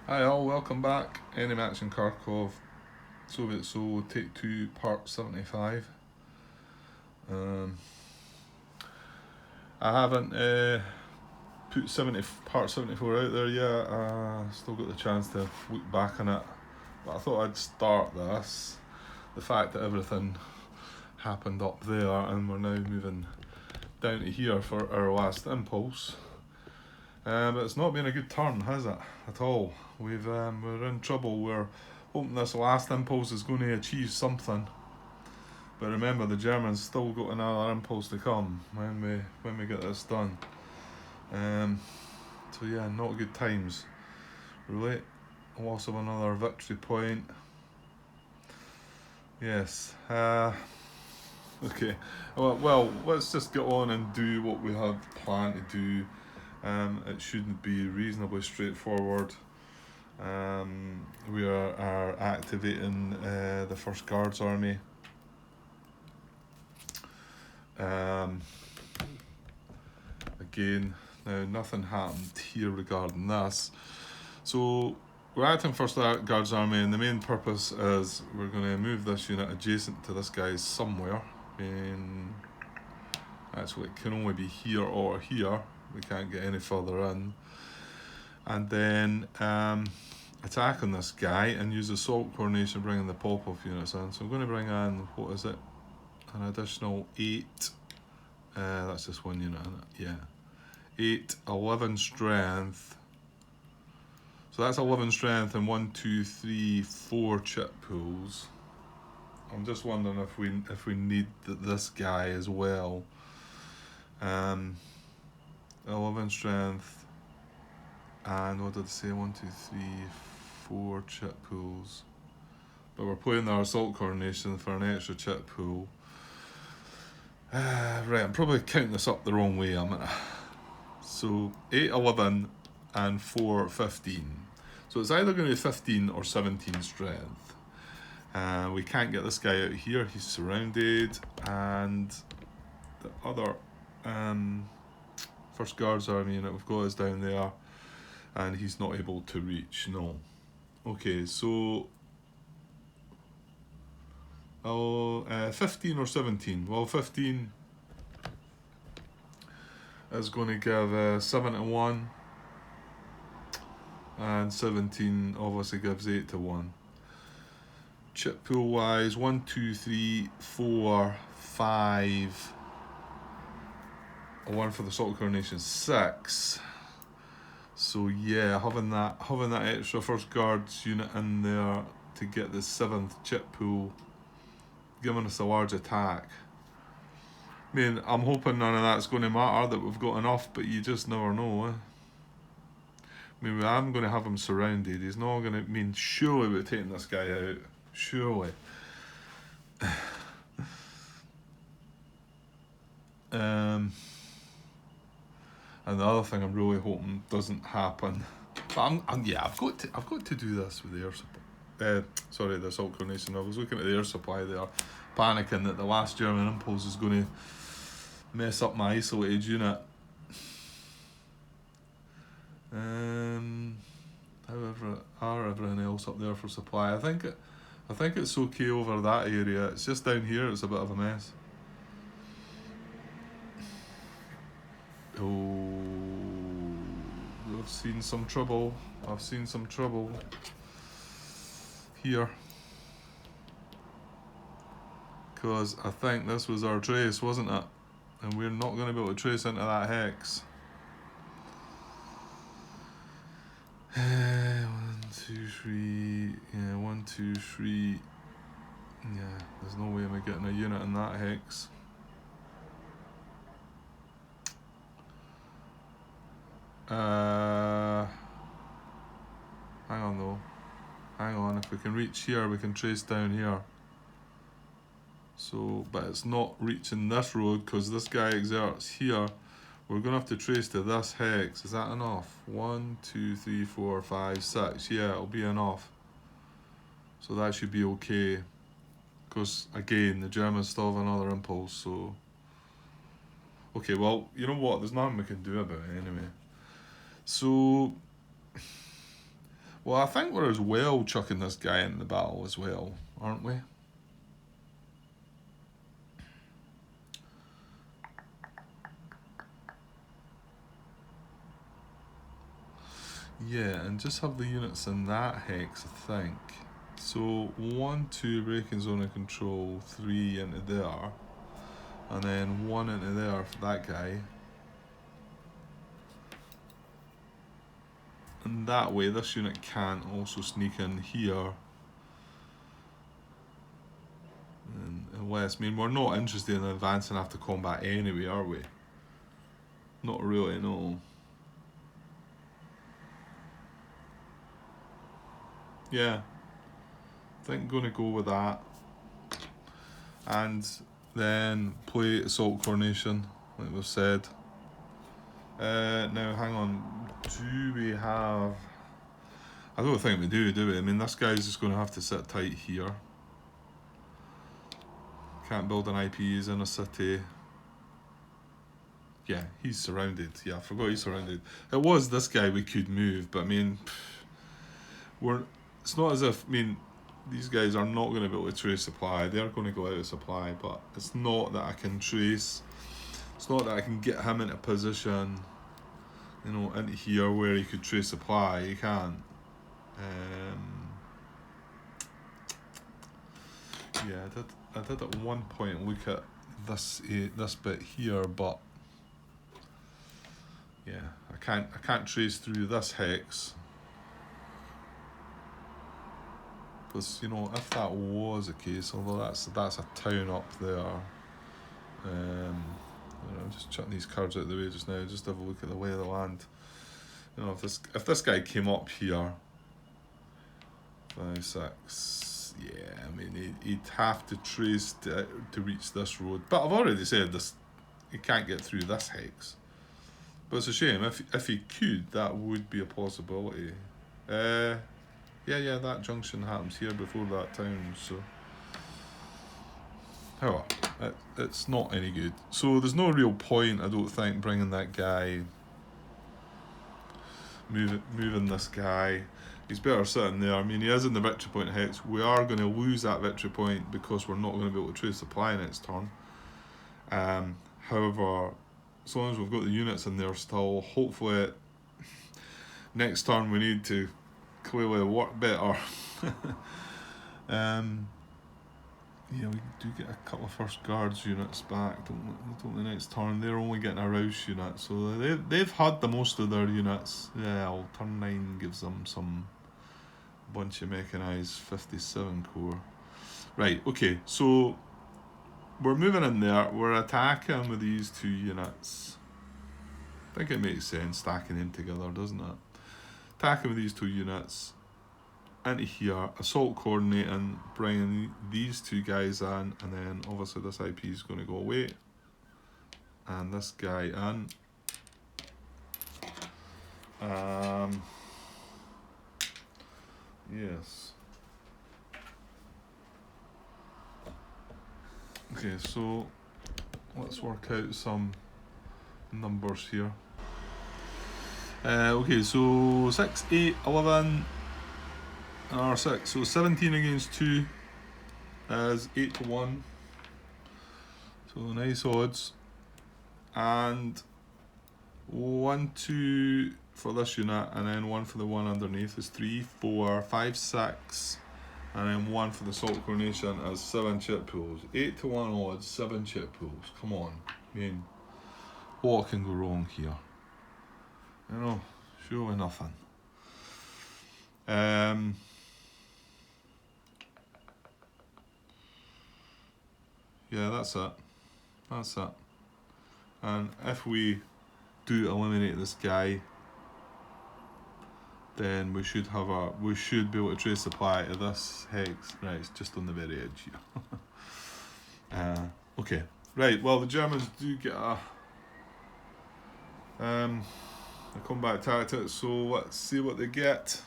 Hi all, welcome back. Any match in Kharkov, Soviet Soul, Take 2, Part 75. Um, I haven't put Part 74 out there yet. Still got the chance to look back on it. But I thought I'd start this. The fact that everything happened up there and we're now moving down to here for our last impulse. But it's not been a good turn, has it? At all. We're in trouble. We're hoping this last impulse is going to achieve something. But remember, the Germans still got another impulse to come when we get this done. So yeah, not good times. Really, loss of another victory point. Yes. Okay. Well, let's just get on and do what we had planned to do. It shouldn't be reasonably straightforward. We are activating the First Guards Army. Again, now nothing happened here regarding this. So we're acting First Guards Army, and the main purpose is we're going to move this unit adjacent to this guy somewhere. Actually, it can only be here or here. We can't get any further in. And then attack on this guy and use assault coordination, bringing the Popov units in. So I'm going to bring in, what is it? An additional 8. That's just one unit, isn't it? Yeah. 8, 11 strength. So that's 11 strength and 1, 2, 3, 4 chip pools. I'm just wondering if we need this guy as well. 11 strength and what did I say? 1, 2, 3, 4 chip pools. But we're playing our assault coordination for an extra chip pool. Right, I'm probably counting this up the wrong way. So 8, 11 and 4, 15. So it's either going to be 15 or 17 strength. We can't get this guy out here. He's surrounded. And the other First Guards Army unit we've got is down there. And he's not able to reach. No. Okay, so 15 or 17. Well, 15 is going to give 7 to 1. And 17 obviously gives 8 to 1. Chip pool wise, 1, 2, 3, 4, 5. A 1 for the assault coordination, 6. So yeah, having that extra First Guards unit in there to get the 7th chip pool, giving us a large attack. I mean, I'm hoping none of that's going to matter, that we've got enough, but you just never know, eh? I mean, I'm going to have him surrounded. He's not going to... I mean, surely we're taking this guy out. Surely. And the other thing I'm really hoping doesn't happen. But I've got to do this with the air supply. The assault coordination. I was looking at the air supply there, panicking that the last German impulse is going to mess up my isolated unit. However, are everything else up there for supply? I think it's okay over that area. It's just down here it's a bit of a mess. Oh, I've seen some trouble here. Because I think this was our trace, wasn't it? And we're not going to be able to trace into that hex. 1, 2, 3. Yeah, 1, 2, 3. Yeah, there's no way I'm getting a unit in that hex. Hang on though. Hang on, if we can reach here, we can trace down here. So, but it's not reaching this road because this guy exerts here. We're going to have to trace to this hex. Is that enough? 1, 2, 3, 4, 5, 6. Yeah, it'll be enough. So that should be okay. Because, again, the Germans still have another impulse, so... Okay, well, you know what? There's nothing we can do about it anyway. So... Well, I think we're as well chucking this guy in the battle as well, aren't we? Yeah, and just have the units in that hex, I think. So 1, 2 breaking zone of control, 3 into there, and then 1 into there for that guy. And that way this unit can also sneak in here. And unless, I mean, we're not interested in advancing after combat anyway, are we? Not really, no. Yeah, I think I'm going to go with that. And then play Assault Coronation, like we've said. Now, hang on. Do we have... I don't think we do we? I mean, this guy's just going to have to sit tight here. Can't build an IP, he's in a city. Yeah, he's surrounded. Yeah, I forgot he's surrounded. It was this guy we could move, but I mean, it's not as if, I mean, these guys are not going to be able to trace supply. They're going to go out of supply, but it's not that I can trace. It's not that I can get him into position, you know, into here where he could trace supply. He can't. Yeah, I did at one point look at this bit here, but yeah, I can't trace through this hex. Because, you know, if that was the case, although that's a town up there, I'm just chucking these cards out of the way just now, just have a look at the lay of the land. You know, if this guy came up here, 5, 6, yeah, I mean, he'd have to trace to reach this road. But I've already said this, he can't get through this hex. But it's a shame. If he could, that would be a possibility. Yeah, that junction happens here before that town, so... However, it's not any good. So there's no real point, I don't think, bringing that guy... Moving this guy. He's better sitting there. I mean, he is in the victory point hex. We are going to lose that victory point because we're not going to be able to trace supply next turn. However, as long as we've got the units in there still, hopefully next turn we need to clearly work better. Yeah, we do get a couple of first guards units back, don't we, next turn. They're only getting a Rouse unit, so they've had the most of their units. Yeah, well, turn 9 gives them some bunch of mechanised 57 core. Right, okay, so we're moving in there, we're attacking with these 2 units. I think it makes sense stacking them together, doesn't it? Attacking with these 2 units into here, assault coordinating, bringing these 2 guys in, and then obviously this IP is going to go away, and this guy in. Yes. Okay, so let's work out some numbers here. Okay, so 6, 8, 11. R6, so 17 against 2 is 8 to 1. So nice odds. And 1, 2 for this unit, and then 1 for the one underneath is 3, 4, 5, 6, and then 1 for the salt coronation as 7 chip pools. 8 to 1 odds, 7 chip pools. Come on. I mean, what can go wrong here? You know, surely nothing. Yeah, that's it. That's it. And if we do eliminate this guy, then we should be able to trace supply to this hex. Right, it's just on the very edge here. Okay. Right, well, the Germans do get a combat tactic, so let's see what they get.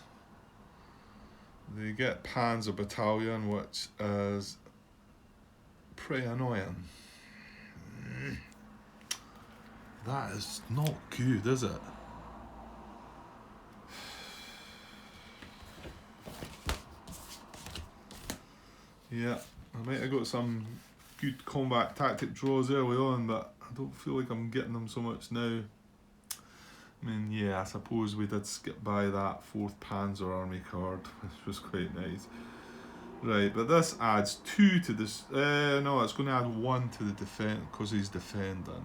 They get Panzer Battalion, which is pretty annoying. That is not good, is it? Yeah, I might have got some good combat tactic draws early on, but I don't feel like I'm getting them so much now. I mean, yeah, I suppose we did skip by that 4th Panzer Army card, which was quite nice. Right, but this adds 2 to this. No, it's going to add 1 to the defense because he's defending.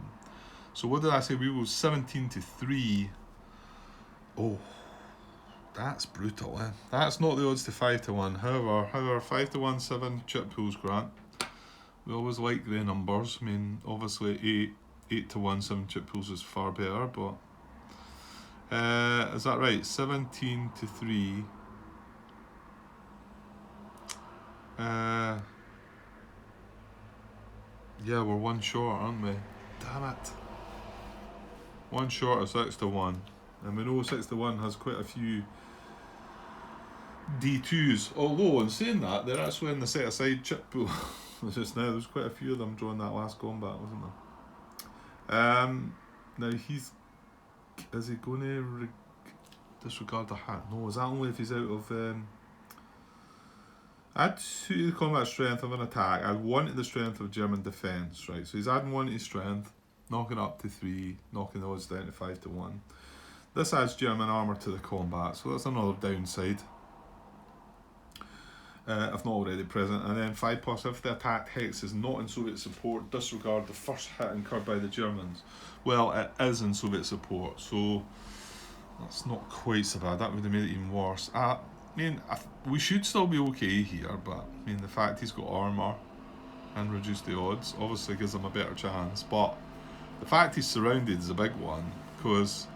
So what did I say? We go 17 to 3. Oh, that's brutal, eh? That's not the odds to 5 to 1. However, 5 to 1, 7 chip pools grant. We always like the numbers. I mean, obviously 8 to 1, 7 chip pools is far better, but is that right? 17 to 3. Yeah, we're 1 short, aren't we? Damn it. 1 short of 6 to 1. And we know 6 to 1 has quite a few D2s. Although, in saying that, they're actually in the set aside chip pool just now. There's quite a few of them during that last combat, wasn't there? Now he's... Is he going to disregard the hat? No, is that only if he's out of... Add 2 to the combat strength of an attack. Add 1 to the strength of German defence. Right, so he's adding 1 to his strength, knocking up to 3, knocking the odds down to 5 to 1. This adds German armour to the combat, so that's another downside. If not already present. And then 5+, if the attacked hex is not in Soviet support, disregard the first hit incurred by the Germans. Well, it is in Soviet support, so that's not quite so bad. That would have made it even worse. I mean, we should still be okay here, but I mean, the fact he's got armour and reduced the odds obviously gives him a better chance. But the fact he's surrounded is a big one, because,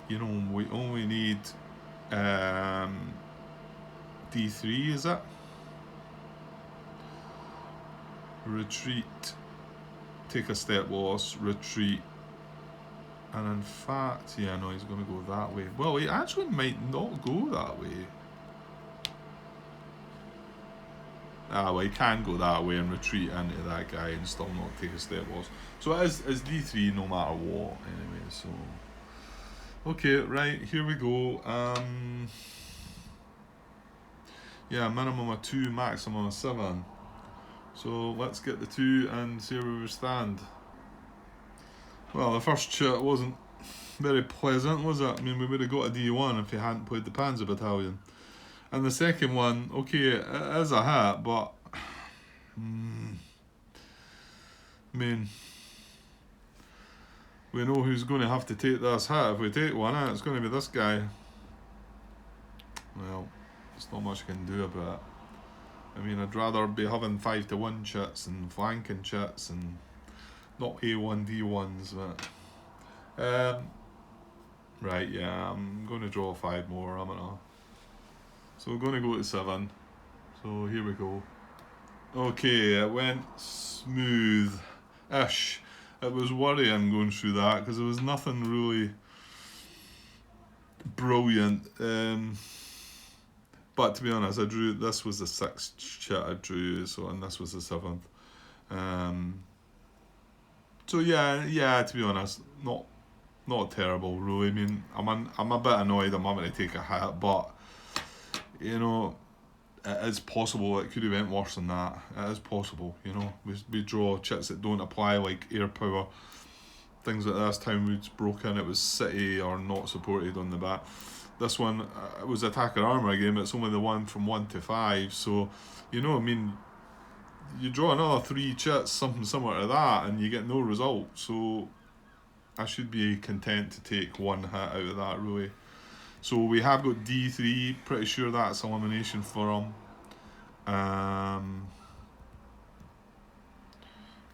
you know, we only need D3, is it? Retreat, take a step loss, retreat. And in fact, yeah, no, he's going to go that way. Well, he actually might not go that way. Well, he can go that way and retreat into that guy and still not take a step loss. So it is D3 no matter what, anyway, so... Okay, right, here we go. Yeah, minimum of 2, maximum of 7. So let's get the 2 and see where we stand. Well, the first shot wasn't very pleasant, was it? I mean, we would have got a D1 if he hadn't played the Panzer Battalion. And the second one, okay, it is a hit, but... I mean... We know who's going to have to take this hit if we take one, eh? It's going to be this guy. Well, there's not much I can do about it. I mean, I'd rather be having 5 to 1 chits and flanking chits and not A1 D1s, but right, yeah, I'm going to draw 5 more, I'm gonna. So we're going to go to 7. So here we go. Okay, it went smooth-ish. It was worrying going through that because there was nothing really brilliant. But to be honest, I drew, this was the 6th chit I drew, so, and this was the 7th. So yeah, to be honest, not terrible really. I mean, I'm a bit annoyed I'm having to take a hit, but you know, it is possible. It could have went worse than that. It is possible, you know. We draw chits that don't apply, like air power, things like this. Town Woods broke in. It was city or not supported on the back. This one, it was attacker armour game. It's only the one from 1 to 5. So, you know, I mean, you draw another 3 chits, something similar to that, and you get no result. So I should be content to take 1 hit out of that, really. So we have got D3, pretty sure that's elimination for him.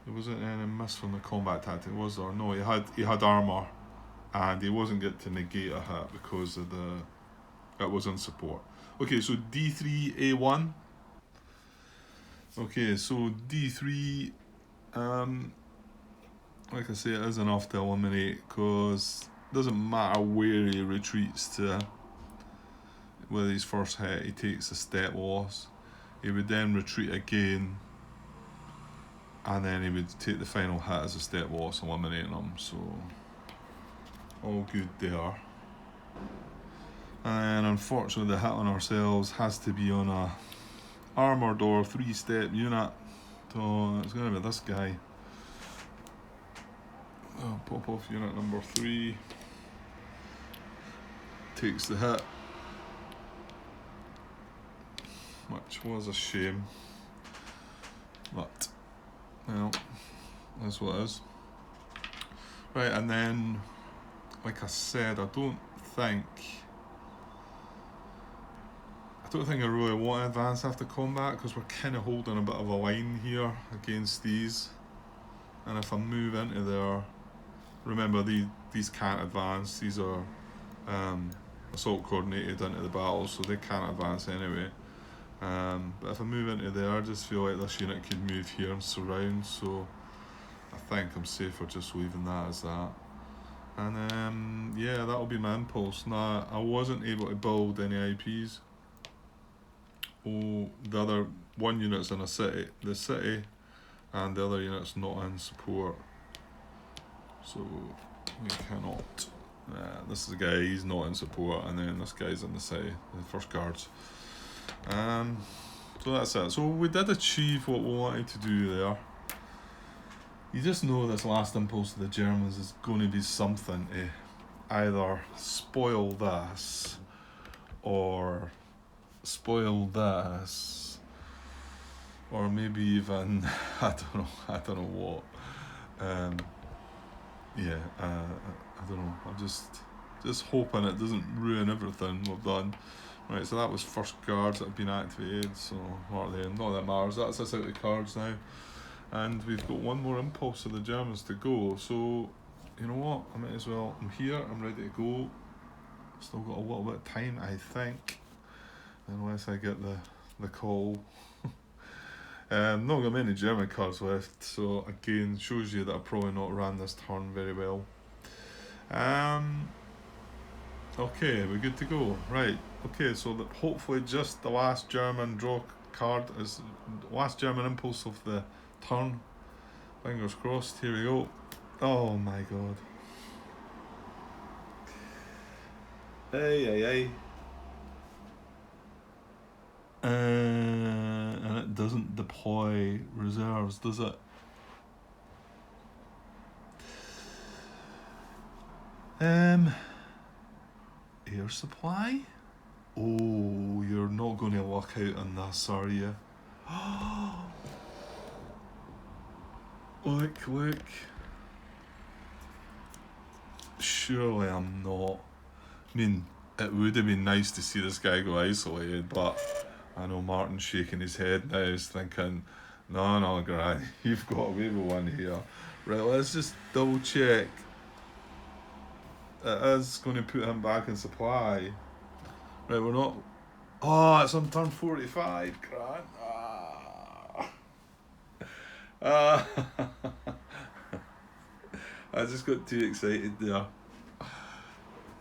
There wasn't any miss from the combat tactic, was there? No, he had armour, and he wasn't get to negate a hit because of it was in support. Okay, so D3 A1. Okay, so D3, like I say, it is enough to eliminate, because it doesn't matter where he retreats to. With his first hit, he takes a step loss. He would then retreat again, and then he would take the final hit as a step loss, eliminating him. So all good there. And unfortunately, the hit on ourselves has to be on a armoured or 3-step unit. So it's going to be this guy. I'll pop off unit number 3. Takes the hit, which was a shame. But, well, that's what it is. Right, and then, like I said, I don't think I really want to advance after combat, because we're kind of holding a bit of a line here against these. And if I move into there, remember these can't advance. These are assault coordinated into the battle, so they can't advance anyway. But if I move into there, I just feel like this unit can move here and surround, so I think I'm safer just leaving that as that. And yeah, that'll be my impulse. Now, I wasn't able to build any IPs. Oh, the other one unit's in the city, and the other unit's not in support. So we cannot. This is the guy, he's not in support, and then this guy's in the city, the first guards. So that's it. So we did achieve what we wanted to do there. You just know this last impulse of the Germans is going to be something to either spoil this or spoil this, or maybe even I don't know what. Yeah, I don't know. I'm just hoping it doesn't ruin everything we've done. Right, so that was first guards that have been activated. So what are they? Not that matters. That's us out of the cards now, and we've got one more impulse of the Germans to go. So you know what? I might as well. I'm here. I'm ready to go. Still got a little bit of time, I think, unless I get the call. Not got many German cards left, so again shows you that I probably not ran this turn very well. Okay, we're good to go. Right. Okay, so hopefully just the last German draw card is the last German impulse of the turn. Fingers crossed. Here we go. Oh my god. Hey. And it doesn't deploy reserves, does it? Air supply? Oh, you're not going to luck out on this, are you? Look. Surely I'm not. I mean, it would have been nice to see this guy go isolated, but I know Martin's shaking his head now. He's thinking, no, Grant, you've got away with one here. Right, let's just double check. It is going to put him back in supply. Right, we're not. Oh, it's on turn 45, Grant. I just got too excited there.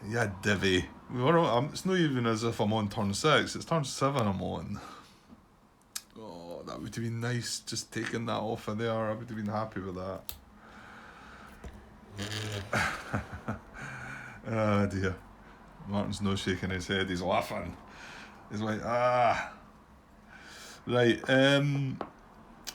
Yeah, divvy. It's not even as if I'm on turn 6, it's turn 7 I'm on. Oh, that would have been nice, just taking that off of there. I would have been happy with that. Oh dear. Martin's not shaking his head, he's laughing. He's like, Right,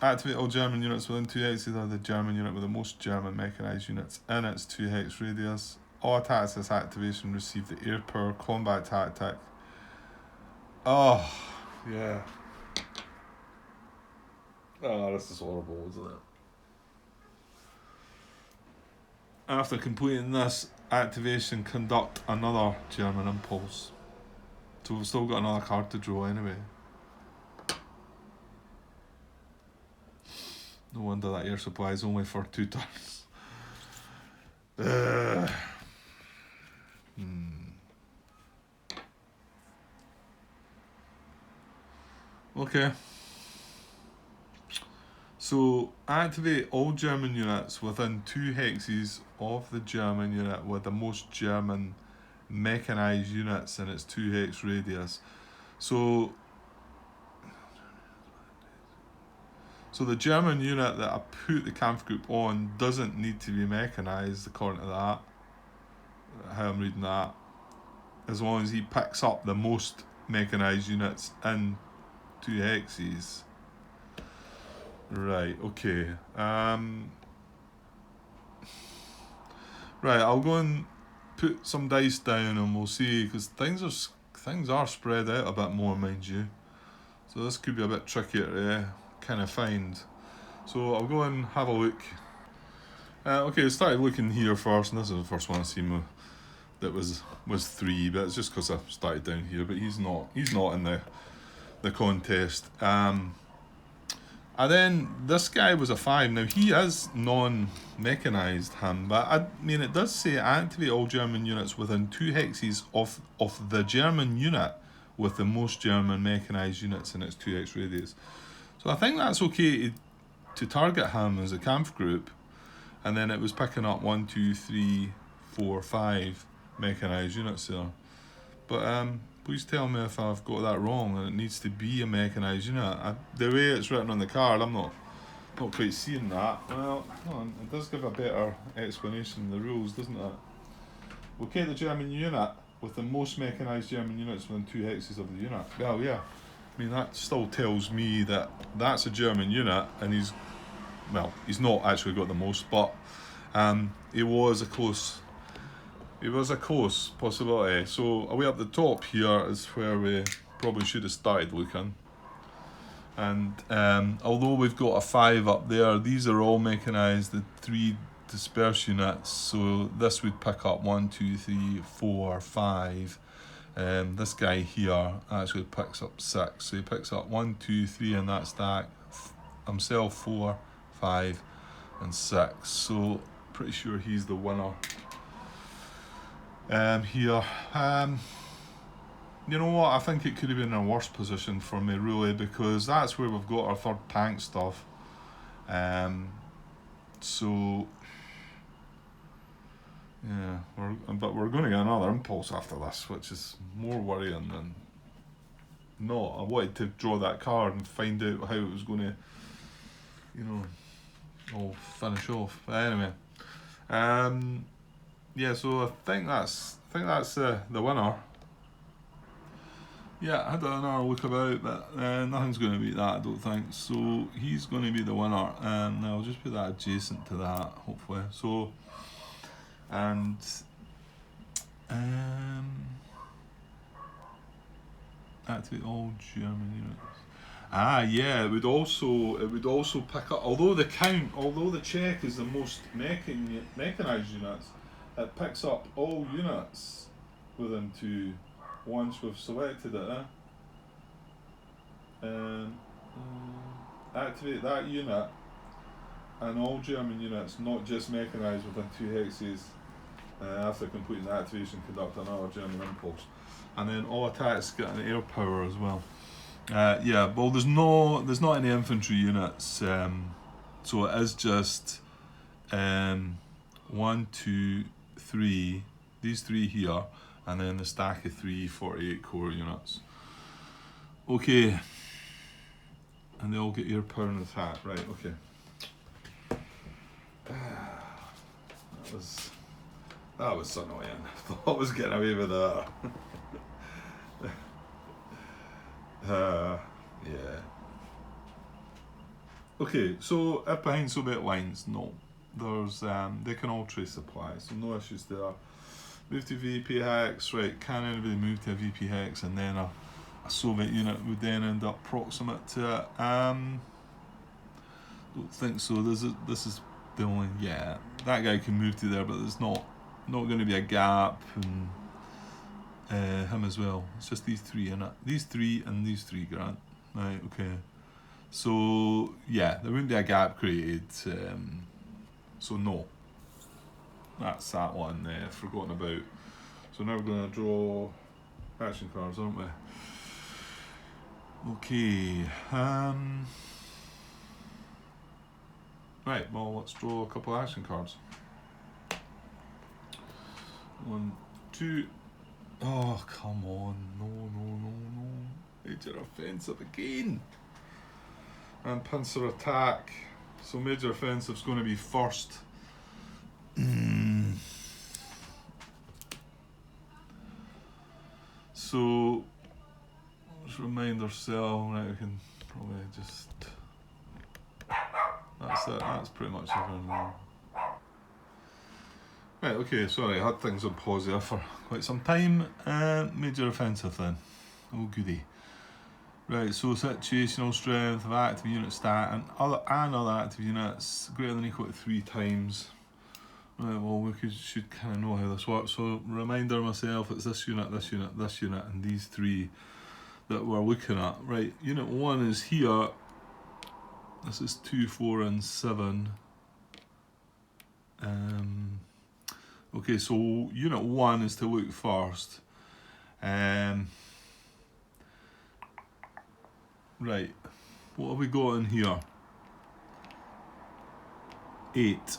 activate all German units within 2 hexes are the German unit with the most German mechanised units in its 2 hex radius. All attacks this activation receive the air power combat tactic. Oh, yeah. Oh, this is horrible, isn't it? After completing this activation, conduct another German impulse. So we've still got another card to draw anyway. No wonder that air supply is only for 2 turns. Okay. So activate all German units within 2 hexes of the German unit with the most German mechanised units in its 2 hex radius. So the German unit that I put the Kampfgruppe on doesn't need to be mechanised according to that, how I'm reading that, as long as he picks up the most mechanised units in 2 hexes. Right, okay. Right, I'll go and put some dice down and we'll see, because things are spread out a bit more, mind you. So this could be a bit trickier to kind of find. So I'll go and have a look. Okay, I started looking here first, and this is the first one I seen that was 3, but it's just because I started down here. But he's not in the contest. And then this guy was a 5. Now he is non-mechanised, him, but I mean it does say activate all German units within 2 hexes of the German unit with the most German mechanised units in its 2 hex radius. So I think that's okay to target him as a Kampf group, and then it was picking up 1, 2, 3, 4, 5 mechanised units there. But please tell me if I've got that wrong and it needs to be a mechanised unit. The way it's written on the card, I'm not quite seeing that. Well, it does give a better explanation of the rules, doesn't it? Okay, the German unit with the most mechanised German units within 2 hexes of the unit. Well, yeah. I mean, that still tells me that that's a German unit, and he's not actually got the most, but he was a close possibility. So away up the top here is where we probably should have started looking. And although we've got a 5 up there, these are all mechanised, the 3 disperse units. So this would pick up 1, 2, 3, 4, 5. This guy here actually picks up 6. So he picks up 1, 2, 3 in that stack. Himself 4, 5, and 6. So pretty sure he's the winner. Here, you know what? I think it could have been a worse position for me, really, because that's where we've got our 3rd tank stuff. So yeah, we're going to get another impulse after this, which is more worrying than not. I wanted to draw that card and find out how it was going to, all finish off. But anyway, yeah. So I think that's the winner. Yeah, I had another look about, but nothing's going to beat that, I don't think. So he's going to be the winner, and I'll just put that adjacent to that, hopefully. So, and activate all German units. Yeah, it would also pick up. Although the Czech is the most mechanised units, it picks up all units within 2 once we've selected it. Activate that unit and all German units, not just mechanised within 2 hexes. After completing the activation, conduct another German impulse, and then all attacks get an air power as well. Yeah, well, there's not any infantry units, so it is just 1, 2, 3, these 3 here, and then the stack of 3 48 core units. Okay, and they all get air power and attack, right? Okay. That was so annoying. I thought I was getting away with that. Yeah. Okay, so if behind Soviet lines, no. There's they can all trace supplies, so no issues there. Move to VP hex, right? Can anybody move to a VP hex and then a Soviet unit would then end up proximate to it? Don't think so. This is the only, yeah, that guy can move to there, but there's not going to be a gap, and him as well. It's just these 3 in it. These 3 and these 3, Grant. Right, okay. So yeah, there wouldn't be a gap created. So no. That's that one forgotten about. So now we're going to draw action cards, aren't we? Okay. Right, well, let's draw a couple of action cards. 1, 2. Oh, come on. No. Major offensive again. And pincer attack. So major offensive's going to be first. So let's remind ourselves, right, we can probably just, that's it, that's pretty much everything. Right, okay, sorry, I had things on pause there for quite some time. Major offensive then. Oh goody. Right, so situational strength of active unit stat and other active units greater than or equal to 3 times. Right, well we should kind of know how this works. So reminder myself, it's this unit, this unit, this unit, and these 3 that we're looking at. Right, unit 1 is here. This is 2, 4, and 7. Okay, so unit 1 is to look first. Right, what have we got in here? 8.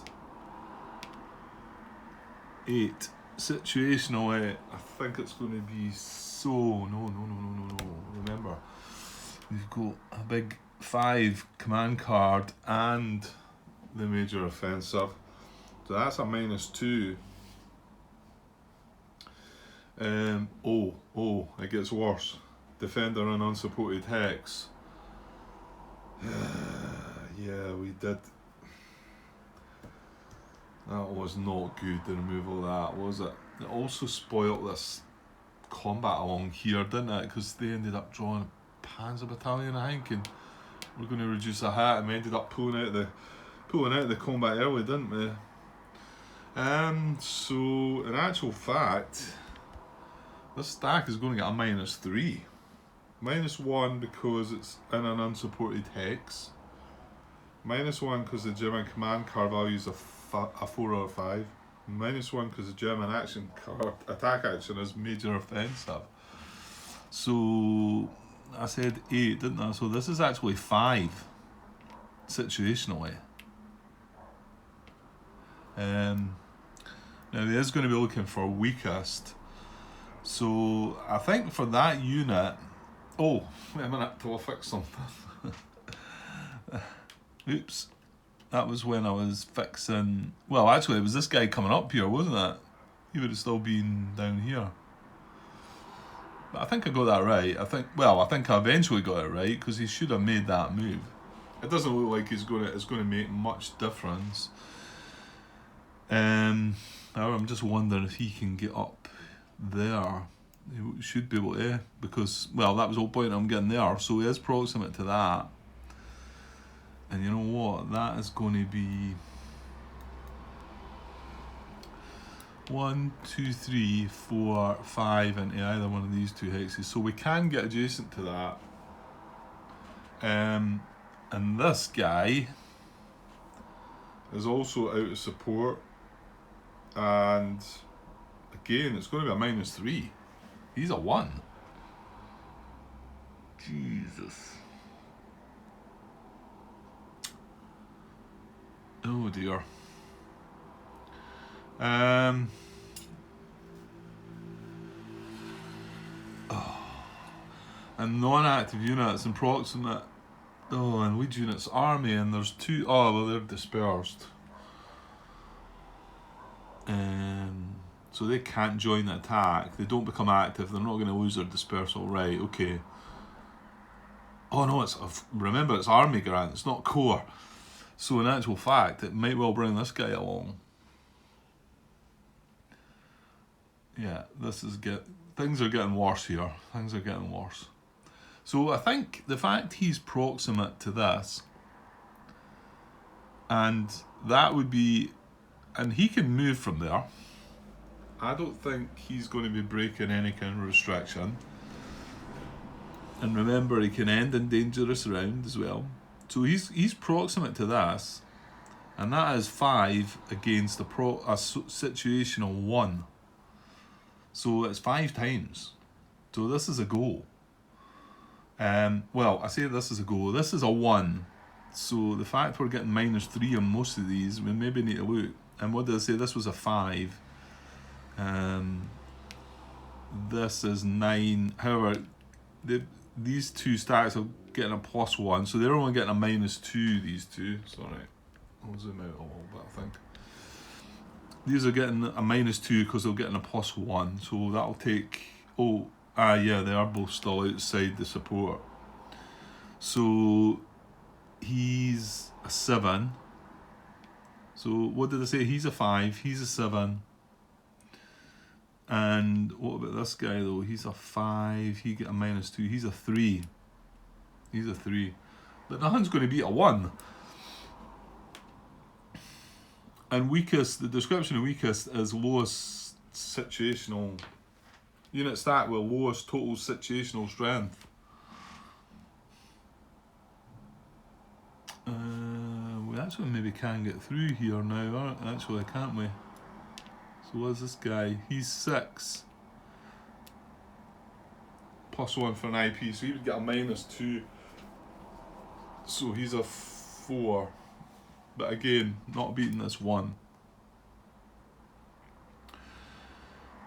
Situationally, I think it's going to be so. No. Remember, we've got a big 5 command card and the major offensive. So that's a -2. It gets worse. Defender and unsupported hex. Yeah, we did. That was not good, the removal of that, was it? It also spoilt this combat along here, didn't it? Because they ended up drawing a Panzer Battalion, I think, and we're going to reduce a hat, and we ended up pulling out the combat early, didn't we? So in actual fact, this stack is going to get a -3. -1 because it's in an unsupported hex. -1 because the German command card value is a 4 or a 5. -1 because the German action card attack action is major offensive. So I said 8, didn't I? So this is actually 5 situationally. Now he is going to be looking for weakest. So I think for that unit. Oh, wait a minute till I fix something. Oops. That was when I was fixing. Well, actually, it was this guy coming up here, wasn't it? He would have still been down here. But I think I got that right. I think I eventually got it right because he should have made that move. It doesn't look like it's going to make much difference. However, I'm just wondering if he can get up there. He should be able to, because, well, that was the whole point I'm getting there. So he is proximate to that. And you know what? That is going to be 1, 2, 3, 4, 5 into either one of these 2 hexes. So we can get adjacent to that. And this guy is also out of support. And again, it's going to be a -3. He's a 1. Jesus. Oh dear. And non-active units and proximate. Oh, and lead units army, and there's 2. Oh, well, they're dispersed. So they can't join the attack. They don't become active. They're not going to lose their dispersal. Right, okay. Oh no, remember it's army grant. It's not core. So in actual fact, it might well bring this guy along. Yeah, things are getting worse here. Things are getting worse. So I think the fact he's proximate to this, and that would be, and he can move from there. I don't think he's going to be breaking any kind of restriction. And remember, he can end in dangerous round as well. So he's proximate to this, and that is 5 against a situational 1. So it's 5 times. So this is a goal. Well, I say this is a goal. This is a 1. So the fact we're getting -3 on most of these, we maybe need to look. And what did I say? This was a 5. This is 9. However, these 2 stacks are getting a +1, so they're only getting a -2. These 2. Sorry, I'll zoom out a little bit. I think these are getting a -2 because they're getting a +1. So that'll take. Oh, Yeah, they are both still outside the support. So he's a 7. So what did I say? He's a 5, he's a 7. And what about this guy though? He's a 5, he get a -2, he's a 3. He's a 3. But nothing's going to beat a 1. And weakest, the description of weakest is lowest situational unit stat with lowest total situational strength. We actually maybe can get through here now, actually, can't we? So what's this guy? He's 6. +1 for an IP, so he would get a -2. So he's a 4. But again, not beating this 1.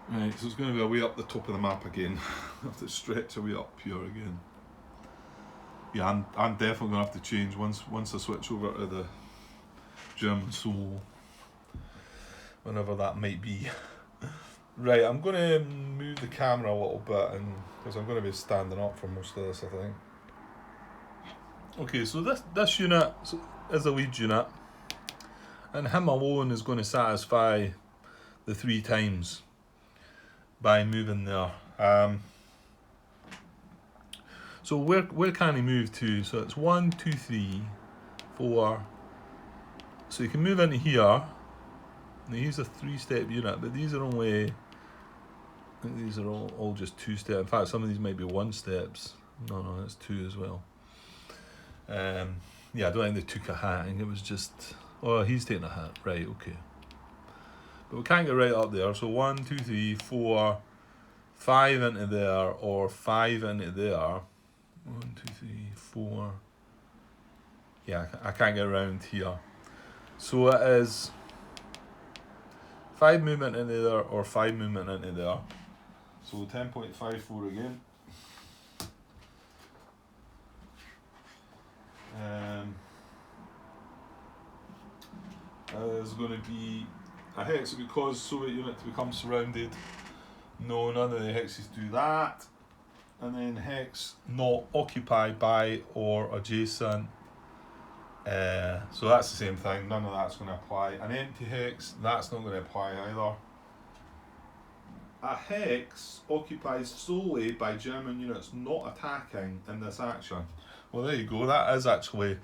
Right, so it's going to be a way up the top of the map again. I have to stretch a way up here again. Yeah, I'm definitely going to have to change once I switch over to the German solo. Whenever that might be. Right, I'm going to move the camera a little bit, and because I'm going to be standing up for most of this, I think. Okay, so this unit is a lead unit, and him alone is going to satisfy the 3 times by moving there. So where can he move to? So it's 1, 2, 3, 4. So he can move into here. Now he's a 3-step unit, but these are only, I think these are all just 2-step. In fact, some of these might be 1-steps. No, that's 2 as well. Yeah, I don't think they took a hat. I think it was just, oh, he's taking a hat. Right, okay. But we can't get right up there. So 1, 2, 3, 4, 5 into there, or 5 into there. 1, 2, 3, 4. Yeah, I can't get around here. So it is 5 movement into there, or 5 movement into there. So 10.54 again. There's going to be a hex that would cause Soviet unit to become surrounded. No, none of the hexes do that. And then hex not occupied by or adjacent. So that's the same thing, none of that's going to apply. An empty hex, that's not going to apply either. A hex occupied solely by German units not attacking in this action. Well, there you go, that is actually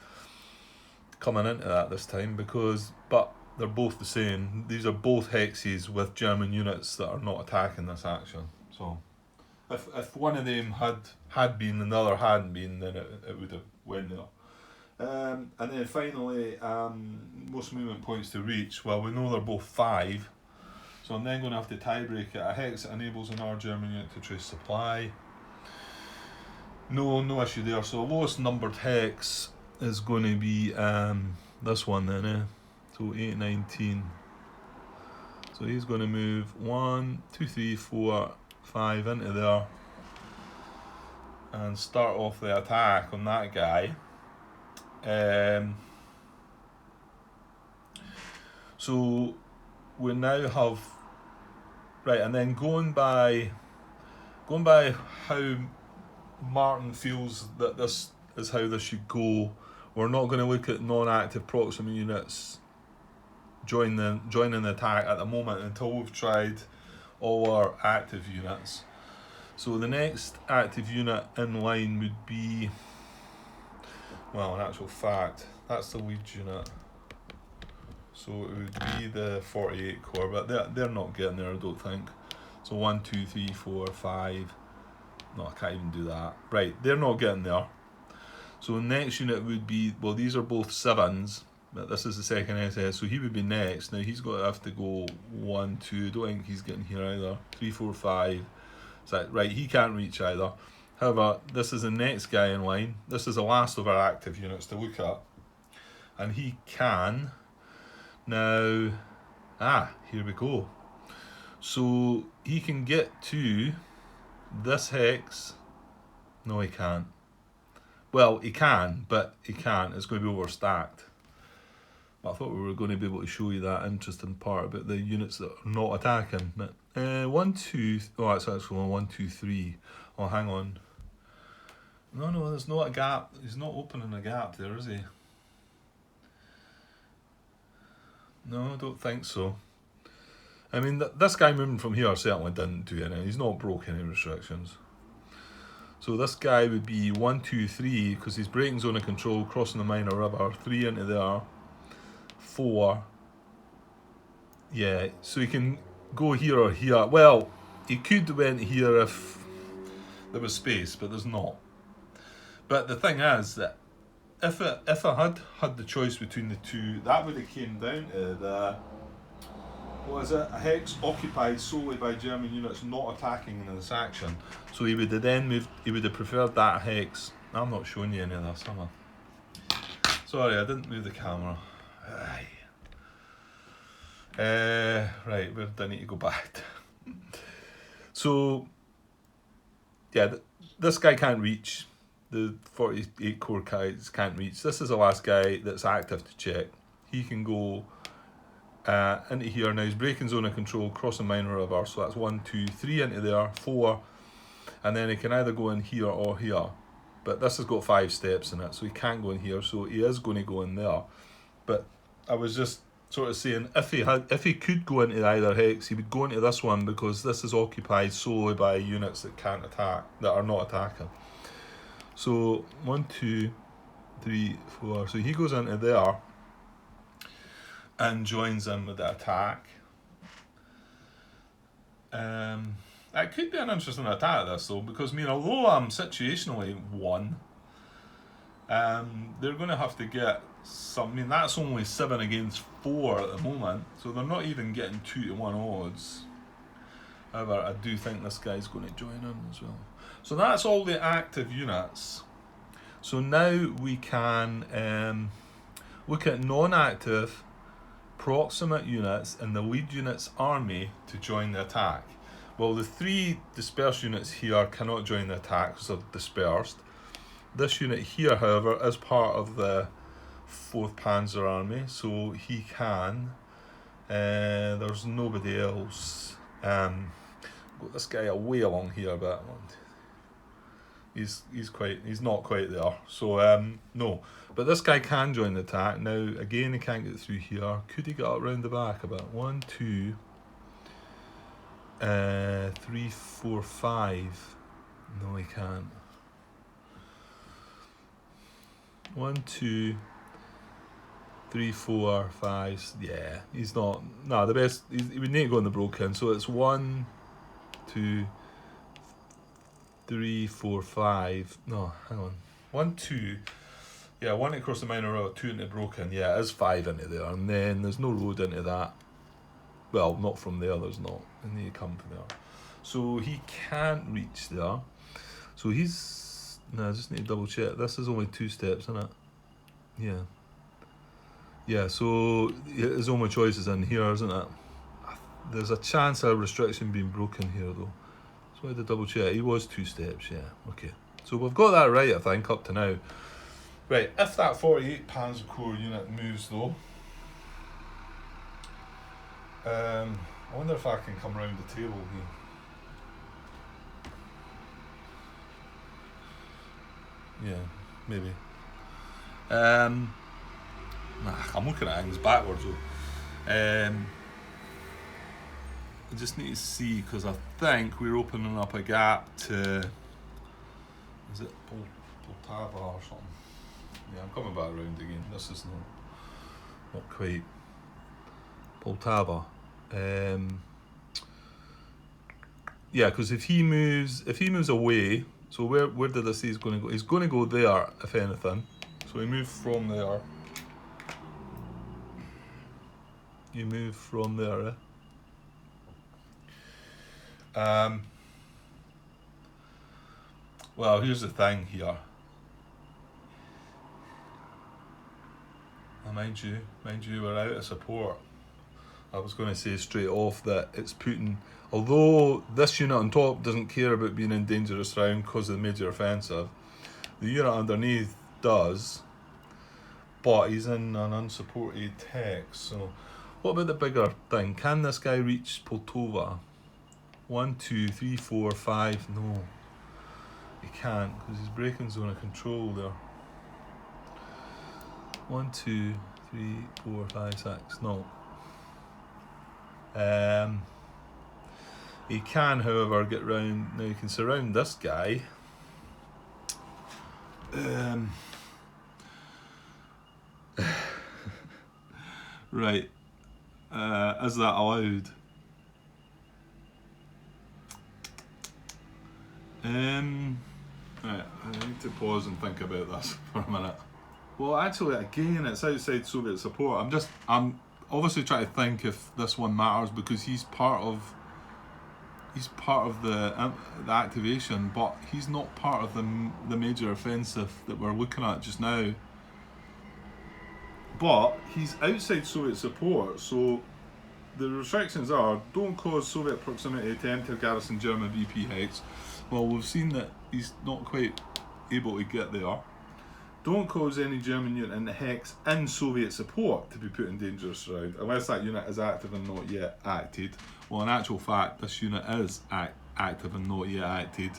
coming into that this time, but they're both the same. These are both hexes with German units that are not attacking this action. So if one of them had been and the other hadn't been, then it would have went there. And then finally, most movement points to reach. Well, we know they're both 5, so I'm then going to have to tiebreak it. A hex that enables another German unit to trace supply. No issue there. So lowest numbered hex is going to be this one then, So 819. So he's going to move 1, 2, 3, 4, 5 into there and start off the attack on that guy. So we now have, right, and then going by how Martin feels that this is how this should go, we're not going to look at non-active proximate units joining the attack at the moment until we've tried all our active units. So the next active unit in line would be, well, in actual fact, that's the lead unit. So it would be the 48 Corps, but they're not getting there, I don't think. So 1, 2, 3, 4, 5. No, I can't even do that. Right, they're not getting there. So the next unit would be, well, these are both 7s, but this is the second SS, so he would be next. Now he's going to have to go 1, 2, don't think he's getting here either. 3, 4, 5. So, right, he can't reach either. However, this is the next guy in line. This is the last of our active units to look at. And he can. Now, here we go. So he can get to this hex. No, he can't. Well, he can, but he can't. It's going to be overstacked. But I thought we were going to be able to show you that interesting part about the units that are not attacking. But, 1, 2, oh, it's actually 1, 2, 3. Oh, hang on. No, there's not a gap. He's not opening a gap there, is he? No, I don't think so. I mean, this guy moving from here certainly didn't do anything. He's not broke any restrictions. So this guy would be 1, 2, 3, because he's breaking zone of control, crossing the minor river, 3 into there, 4. Yeah, so he can go here or here. Well, he could went here if there was space, but there's not. But the thing is that if I had the choice between the two, that would have came down to the, what is it? A hex occupied solely by German units not attacking in this action. So he would have then moved. He would have preferred that hex. I'm not showing you any of this, am I? Sorry, I didn't move the camera. Aye. Right, where do I need to go back to? So, yeah, this guy can't reach. The 48 core guys can't reach. This is the last guy that's active to check. He can go into here now. He's breaking zone of control, crossing minor river. So that's 1, 2, 3 into there, 4, and then he can either go in here or here. But this has got 5 steps in it, so he can't go in here. So he is going to go in there. But I was just sort of saying, if he could go into either hex, he would go into this one because this is occupied solely by units that can't attack, that are not attacking. So 1, 2, 3, 4. So he goes into there and joins in with the attack. It could be an interesting attack, this though, because although I'm situationally 1, they're going to have to get some. That's only 7 against 4 at the moment, so they're not even getting 2 to 1 odds. However, I do think this guy's going to join in as well. So that's all the active units. So now we can look at non-active proximate units in the lead unit's army to join the attack. Well, the 3 dispersed units here cannot join the attack because they're dispersed. This unit here, however, is part of the 4th Panzer Army, so he can. There's nobody else. Got this guy way along here, but he's not quite there. So no, but this guy can join the attack. Now again, he can't get through here. Could he get up round the back a bit? 1, 2, 3, 4, 5. No, he can't. 1, 2, 3, 4, 5. Yeah, he's not. No, the best. He would need to go in the broken. So it's 1, 2, 3, 4, 5. No, hang on. 1, 2. Yeah, 1 across the minor road, 2 into broken. Yeah, it is 5 into there, and then there's no road into that. Well, not from there. There's not. And they come from there. So he can't reach there. So he's. No, I just need to double check. This is only 2 steps, isn't it? Yeah. Yeah, so his only choice is in here, isn't it? There's a chance of restriction being broken here, though. So I had to double check. He was 2 steps, yeah. Okay. So we've got that right, I think, up to now. Right, if that 48 Panzer Corps unit moves, though, I wonder if I can come round the table here. Yeah, maybe. I'm looking at things backwards though. I just need to see, because I think we're opening up a gap to, is it Poltava or something? Yeah, I'm coming back around again. This is not quite Poltava. Yeah, because if he moves away, so where did I say he's going to go? He's going to go there, if anything. So he moved from there. You move from there, well, here's the thing here. Mind you, we're out of support. I was going to say straight off that it's Putin. Although this unit on top doesn't care about being in dangerous ground because of the major offensive, the unit underneath does. but he's in an unsupported text. So, what about the bigger thing? Can this guy reach Poltava? 1, 2, 3, 4, 5. No, he can't because he's breaking zone of control there. 1, 2, 3, 4, 5, 6. No. He can, however, get round. Now he can surround this guy. Right. Is that allowed? Right, I need to pause and think about this for a minute. Well, actually, again, it's outside Soviet support. I'm obviously trying to think if this one matters because he's part of the activation, but he's not part of the major offensive that we're looking at just now. But he's outside Soviet support, so the restrictions are: don't cause Soviet proximity to enter garrison German VP heights. Well, we've seen that he's not quite able to get there. Don't cause any German unit in the hex in Soviet support to be put in dangerous surround, unless that unit is active and not yet acted. Well, in actual fact, this unit is active and not yet acted,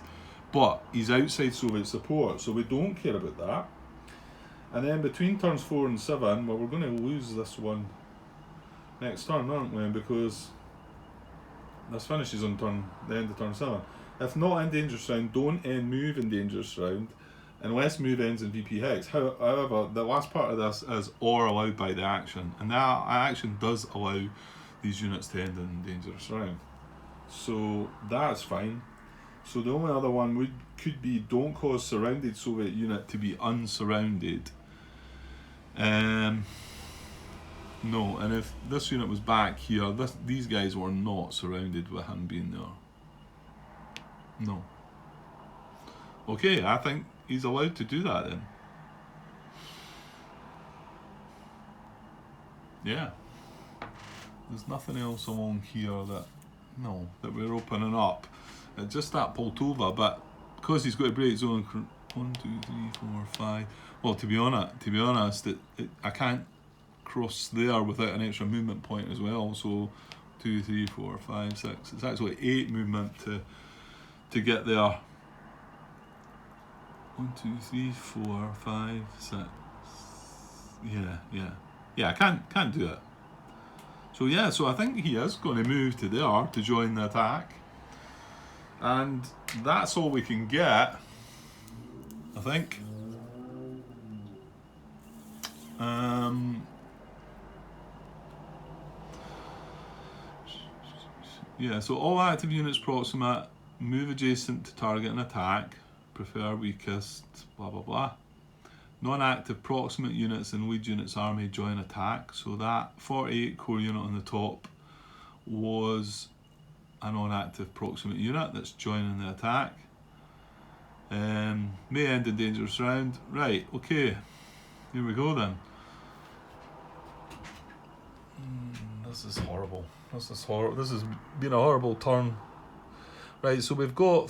but he's outside Soviet support, so we don't care about that. And then between turns 4 and 7, well, we're going to lose this one next turn, aren't we? Because this finishes on the end of turn 7. If not in dangerous round, don't end move in dangerous round, unless move ends in VP hex. However, the last part of this is or allowed by the action, and that action does allow these units to end in dangerous round. So that's fine. So the only other one could be don't cause surrounded Soviet unit to be unsurrounded. No, and if this unit was back here, these guys were not surrounded with him being there. No. Okay, I think he's allowed to do that then. Yeah. There's nothing else along here that we're opening up. Just that Poltava, but because he's got a break zone 1, 2, 3, 4, 5. Well, to be honest, I can't cross there without an extra movement point as well. So 2, 3, 4, 5, 6. It's actually 8 movement to get there. 1, 2, 3, 4, 5, 6. Yeah. I can't do it. So I think he is going to move to there to join the attack, and that's all we can get, I think. Yeah, so all active units proximate, move adjacent to target and attack, prefer weakest, blah blah blah. Non-active proximate units and lead units army join attack. So that 48 core unit on the top was a non-active proximate unit that's joining the attack. May end in dangerous round. Right, okay. Here we go then. This is horrible. This has been a horrible turn. Right, so we've got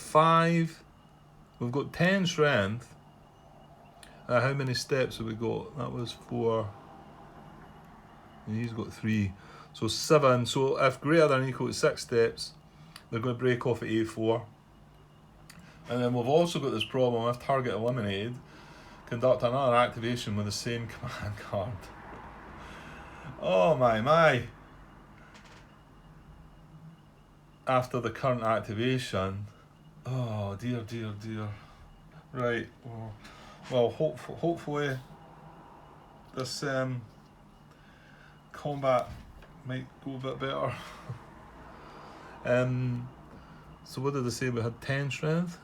10 strength. How many steps have we got? That was 4. And he's got 3. So 7. So if greater than or equal to 6 steps, they're going to break off at A4. And then we've also got this problem: if target eliminated, conduct another activation with the same command card. Oh my. After the current activation. Oh dear. Right. Well, hopefully this combat might go a bit better. So what did they say? We had 10 strength?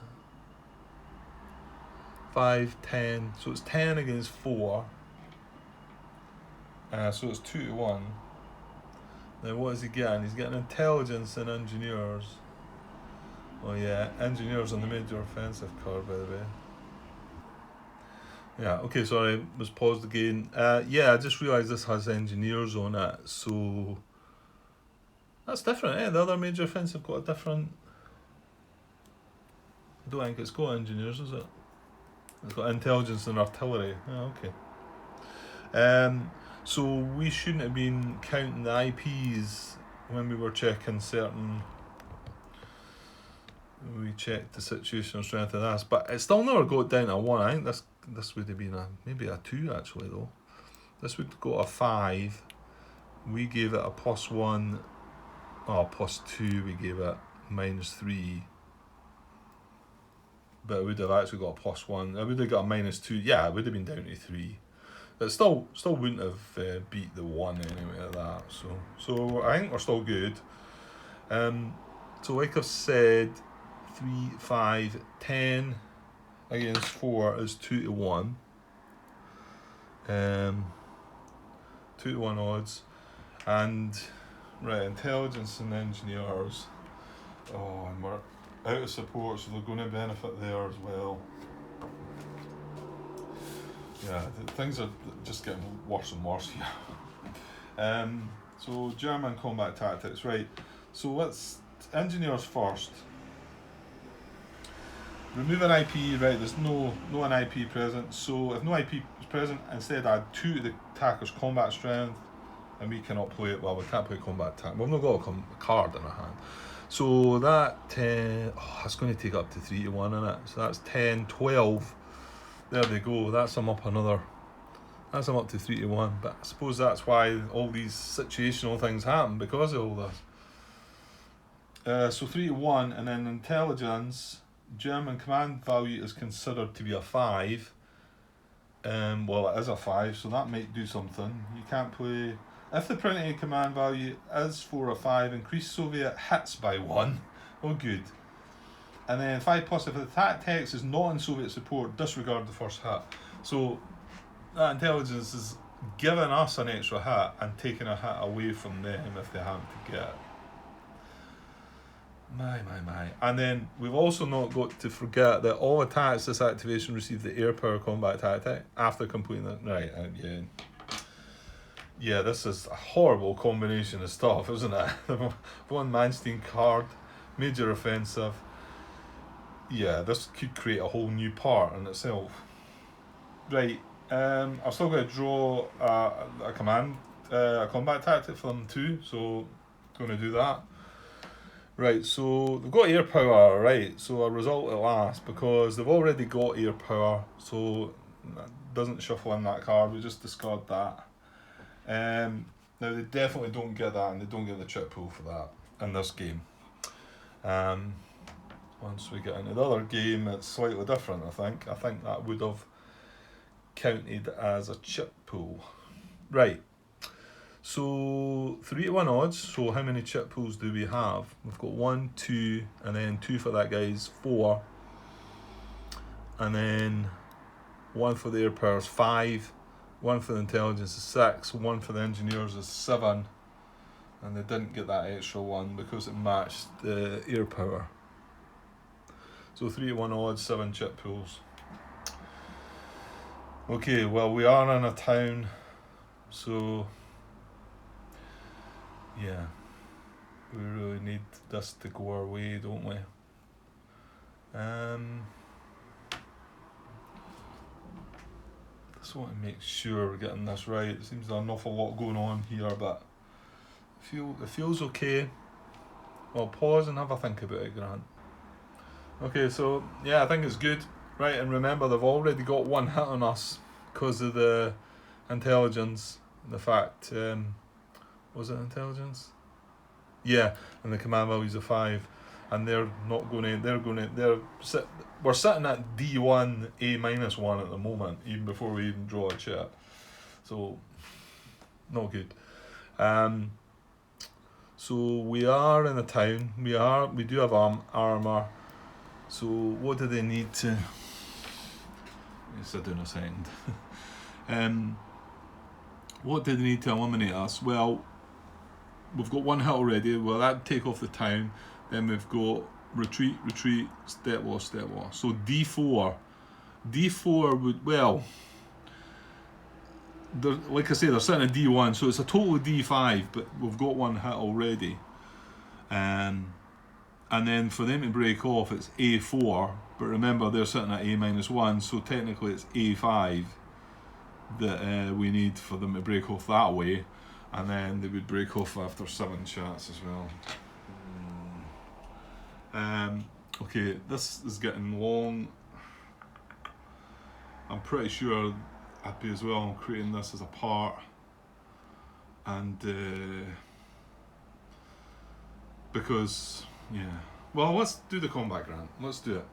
5, 10. So it's 10 against 4. So it's 2 to 1. Now what is he getting? He's getting intelligence and engineers. Oh yeah, engineers on the major offensive card, by the way. Yeah, okay, sorry, was paused again. Yeah, I just realised this has engineers on it, so that's different, eh? The other major offensive got a different... I don't think it's got engineers, is it? It's got intelligence and artillery. Yeah, okay. So we shouldn't have been counting the IPs when we were checking certain. We checked the situational strength of this, but it still never got down to 1. I think this would have been maybe a 2 actually though. This would go a 5. We gave it a +1. +2. We gave it -3. But it would have actually got a +1. It would have got a -2. Yeah, it would have been down to 3. But still wouldn't have beat the 1 anyway at that. So I think we're still good. So like I've said, 3, 5, 10 against 4 is 2 to 1. 2 to 1 odds. And right, intelligence and engineers. Oh, and we're out of support, so they're going to benefit there as well. Yeah, things are just getting worse and worse here. So German combat tactics, right? So let's engineers first. Remove an IP, right? There's no an IP present. So if no IP is present, instead add 2 to the attacker's combat strength, and we cannot play it. Well, we can't play combat attack. We've not got a card in our hand. So that that's going to take up to 3 to 1 in it. So that's 10, 12. There they go. That's them up to 3 to 1. But I suppose that's why all these situational things happen, because of all this. So 3 to 1, and then intelligence. German command value is considered to be a 5. Well, it is a 5, so that might do something. You can't play. If the printed command value is 4 or 5, increase Soviet hits by 1. Oh, good. And then 5+, if the attack text is not in Soviet support, disregard the first hit. So that intelligence is giving us an extra hit and taking a hit away from them if they happen to get it. My. And then we've also not got to forget that all attacks this activation receive the air power combat tactic after completing it. Right, yeah, this is a horrible combination of stuff, isn't it? One Manstein card, major offensive. Yeah, this could create a whole new part in itself. Right, I've still got to draw a combat tactic for them too, so going to do that. Right, so they've got air power, right, so a result at last, because they've already got air power, so that doesn't shuffle in that card, we just discard that. Now they definitely don't get that, and they don't get the chip pool for that in this game. Once we get into the other game, it's slightly different, I think. I think that would have counted as a chip pool. Right. So 3 to 1 odds. So how many chip pools do we have? We've got 1, 2, and then 2 for that guy's 4, and then 1 for the air powers 5, 1 for the intelligence is 6, 1 for the engineers is 7, and they didn't get that extra 1 because it matched the air power. So 3 to 1 odds, 7 chip pools. Okay, well, we are in a town, so yeah, we really need this to go our way, don't we? Just want to make sure we're getting this right. It seems there's an awful lot going on here, but it feels okay. Well, pause and have a think about it, Grant. Okay, so yeah, I think it's good. Right, and remember, they've already got 1 hit on us because of the intelligence. The fact, was it intelligence? Yeah, and the command value's a 5, and they're not going to. We're sitting at D1 A-1 at the moment, even before we even draw a chip. So, not good. So we are in a town. We do have armor. So what do they need to? Sit down a second. What do they need to eliminate us? Well, we've got 1 hit already. Well, that'd take off the town. Then we've got retreat, step loss. So D4 would, well, like I say, they're sitting at D1, so it's a total of D5, but we've got 1 hit already. And then for them to break off, it's A4, but remember they're sitting at A-1, so technically it's A5. that we need for them to break off that way, and then they would break off after 7 chats as well. Okay, this is getting long. I'm pretty sure I'd be as well creating this as a part, and because well, let's do the combat grant. Let's do it.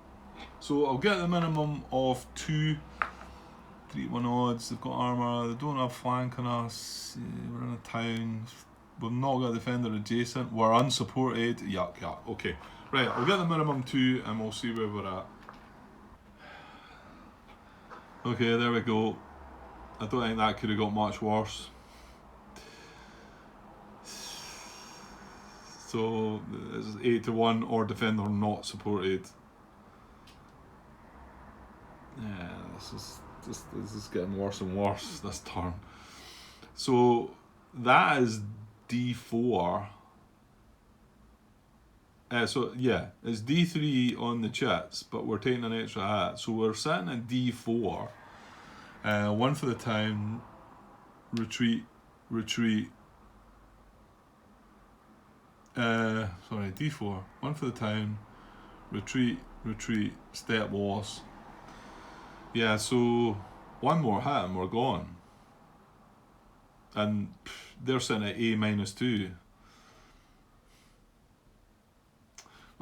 So I'll get the minimum of 2 3-1 odds. They've got armour. They don't have flank on us. We're in a town. We've not got a defender adjacent. We're unsupported. Yuck. Okay. Right, I'll get the minimum 2 and we'll see where we're at. Okay, there we go. I don't think that could have got much worse. So it's 8-1 or defender not supported. Yeah, this is getting worse and worse this turn. So that is D4. So yeah, it's D3 on the chits, but we're taking an extra hat. So we're sitting at D4. 1 for the town. Retreat. Sorry, D4. 1 for the town. Retreat. Step loss. Yeah, so 1 more hit and we're gone. And they're sitting at A-2.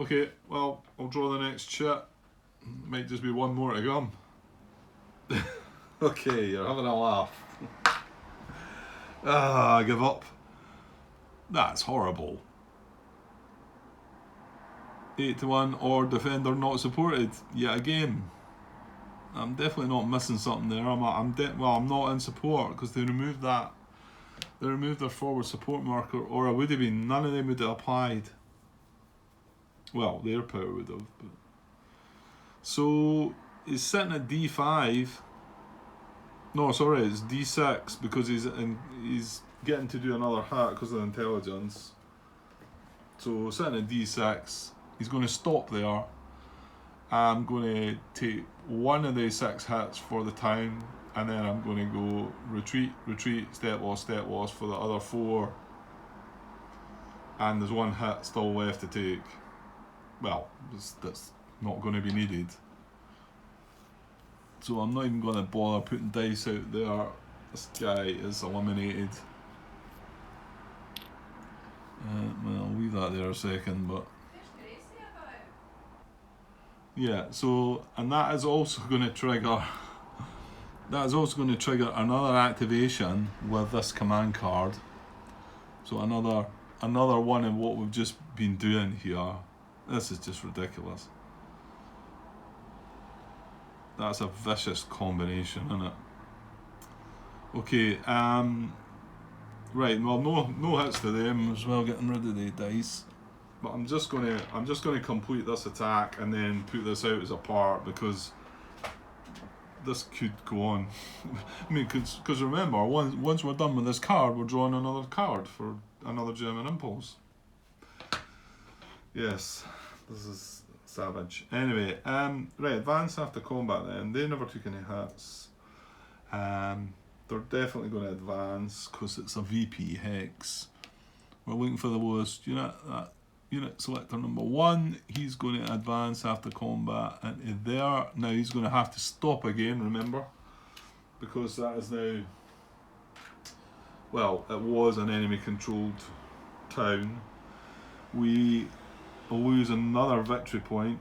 Okay, well, I'll draw the next chit. Might just be 1 more to come. Okay, you're having a laugh. I give up. That's horrible. 8-1 or defender not supported. Yet again. I'm definitely not missing something there. I'm not in support because they removed that. They removed their forward support marker, or I would have been. None of them would have applied. Well, their power would have. But. So he's sitting at D5. No, sorry, it's D6 because he's getting to do another hat because of intelligence. So sitting at D6, he's going to stop there. I'm going to take 1 of the 6 hits for the town, and then I'm going to go retreat, step loss for the other 4. And there's 1 hit still left to take. Well, that's not going to be needed. So I'm not even going to bother putting dice out there. This guy is eliminated. Well, I'll leave that there a second, but... Yeah, so, and that is also going to trigger... That is also going to trigger another activation with this command card. So another one in what we've just been doing here. This is just ridiculous. That's a vicious combination, isn't it? Okay, right, well no hits to them as well, getting rid of the dice. But I'm just gonna complete this attack and then put this out as a part because this could go on. I mean, because remember, once we're done with this card, we're drawing another card for another German impulse. Yes, this is savage. Anyway, right, advance after combat then. They never took any hits. They're definitely going to advance because it's a VP hex. We're looking for the lowest unit. That unit selector number 1. He's going to advance after combat into there. Now he's going to have to stop again, remember, because that is now, well, it was an enemy controlled town. We lose another victory point.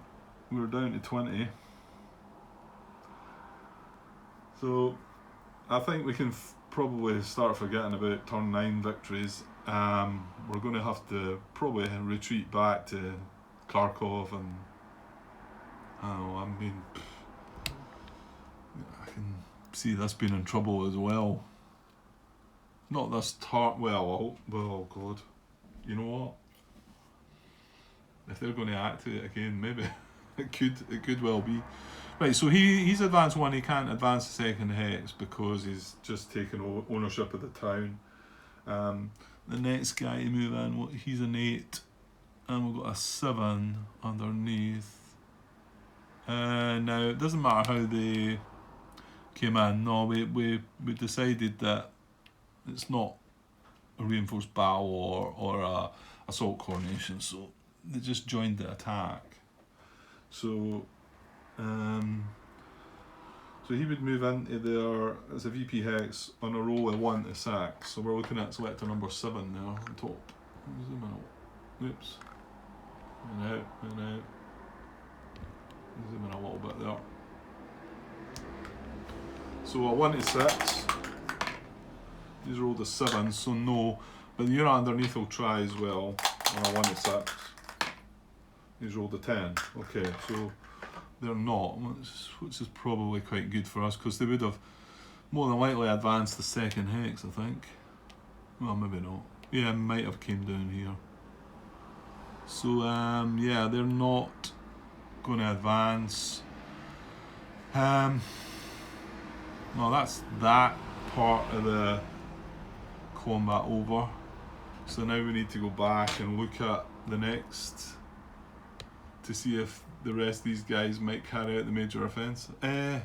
We're down to 20. So I think we can probably start forgetting about turn 9 victories. We're going to have to probably retreat back to Kharkov, and I mean, I can see this being in trouble as well. Not this turn. Well, God, you know what? If they're going to activate again, maybe it could well be. Right, so he's advanced 1. He can't advance the second hex because he's just taken ownership of the town. The next guy to move in, he's an 8, and we've got a 7 underneath. Now it doesn't matter how they came in. No, we decided that it's not a reinforced battle or a assault coordination, so they just joined the attack. So so he would move into there as a VP hex on a roll of 1 to 6. So we're looking at selector number 7 there on top. Zoom in. Oops. In out, in out. Zoom in a little bit there. So a 1 to 6. He's rolled a 7, so no. But the unit underneath will try as well on a 1 to 6. He's rolled a 10. Okay, so they're not, which is probably quite good for us because they would have more than likely advanced the second hex, I think. Well, maybe not. Yeah, might have came down here. So yeah, they're not going to advance. Well, that's that part of the combat over. So now we need to go back and look at the next to see if the rest of these guys might carry out the major offence. Oh,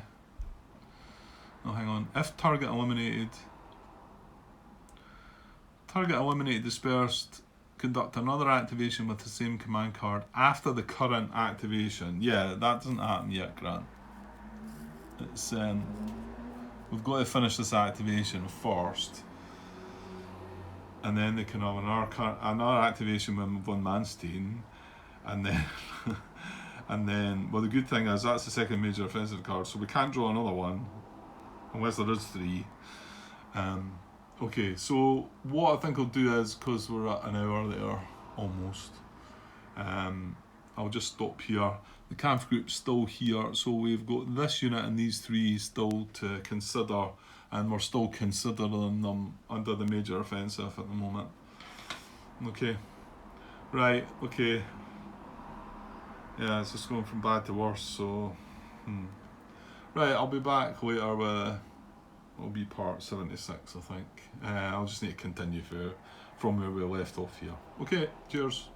hang on. If target eliminated, dispersed, conduct another activation with the same command card after the current activation. Yeah, that doesn't happen yet, Grant. It's we've got to finish this activation first, and then they can have another activation with von Manstein, and then and then, well, the good thing is that's the second major offensive card, so we can't draw another one unless there is 3. Okay, so what I think I'll do is, because we're at an hour there almost, I'll just stop here. The Kampf group's still here, so we've got this unit and these 3 still to consider, and we're still considering them under the major offensive at the moment. Okay, right, okay. Yeah, it's just going from bad to worse, so right, I'll be back later with, it'll be part 76, I think. I'll just need to continue from where we left off here. Okay, cheers.